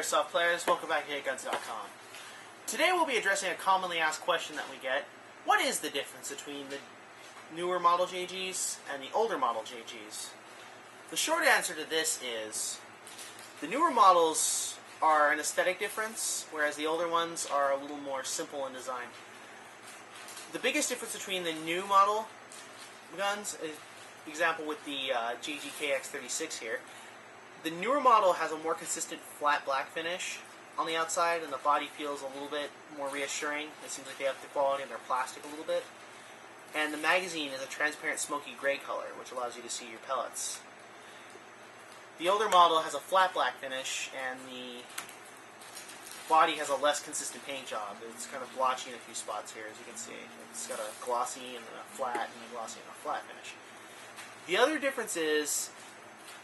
Airsoft players, welcome back to HitGuns.com. Today we'll be addressing a commonly asked question that we get. What is the difference between the newer model JGs and the older model JGs? The short answer to this is the newer models are an aesthetic difference, whereas the older ones are a little more simple in design. The biggest difference between the new model guns, for example with the JG KX36 here, the newer model has a more consistent flat black finish on the outside, and the body feels a little bit more reassuring. It seems like they have the quality in their plastic a little bit. And the magazine is a transparent smoky gray color, which allows you to see your pellets. The older model has a flat black finish, and the body has a less consistent paint job. It's kind of blotchy in a few spots here, as you can see. It's got a glossy and then a flat, and a glossy and a flat finish. The other difference is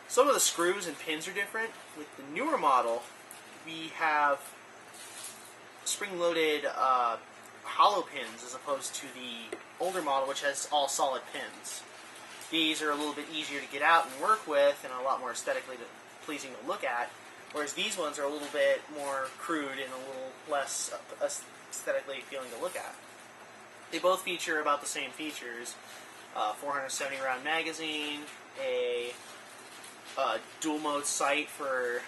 some of the screws and pins are different. With the newer model, we have spring-loaded hollow pins as opposed to the older model, which has all solid pins. These are a little bit easier to get out and work with and a lot more aesthetically pleasing to look at, whereas these ones are a little bit more crude and a little less aesthetically appealing to look at. They both feature about the same features: 470 round magazine, a dual mode sight for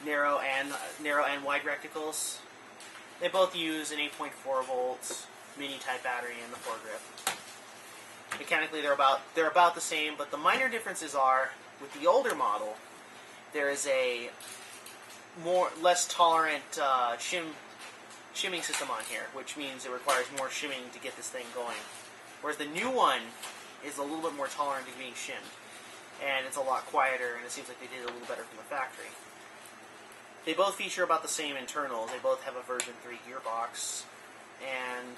narrow and wide reticles. They both use an 8.4 volt mini type battery in the foregrip. Mechanically, they're about the same, but the minor differences are with the older model, there is a less tolerant shimming system on here, which means it requires more shimming to get this thing going. Whereas the new one is a little bit more tolerant to being shimmed, and it's a lot quieter, and it seems like they did it a little better from the factory. They both feature about the same internals. They both have a version 3 gearbox, and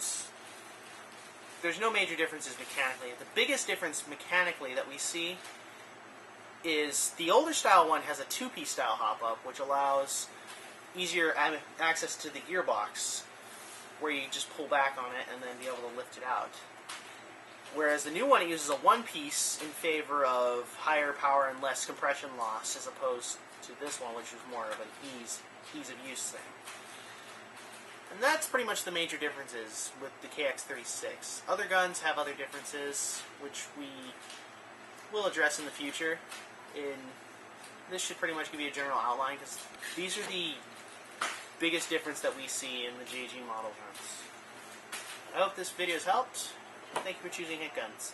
there's no major differences mechanically. The biggest difference mechanically that we see is the older style one has a 2-piece style hop-up, which allows easier access to the gearbox, where you just pull back on it and then be able to lift it out. Whereas the new one, it uses a 1-piece in favor of higher power and less compression loss, as opposed to this one, which is more of an ease of use thing. And that's pretty much the major differences with the KX36. Other guns have other differences, which we will address in the future. This should pretty much give you a general outline, because these are the biggest difference that we see in the JG model guns. I hope this video has helped. Thank you for choosing HitGuns.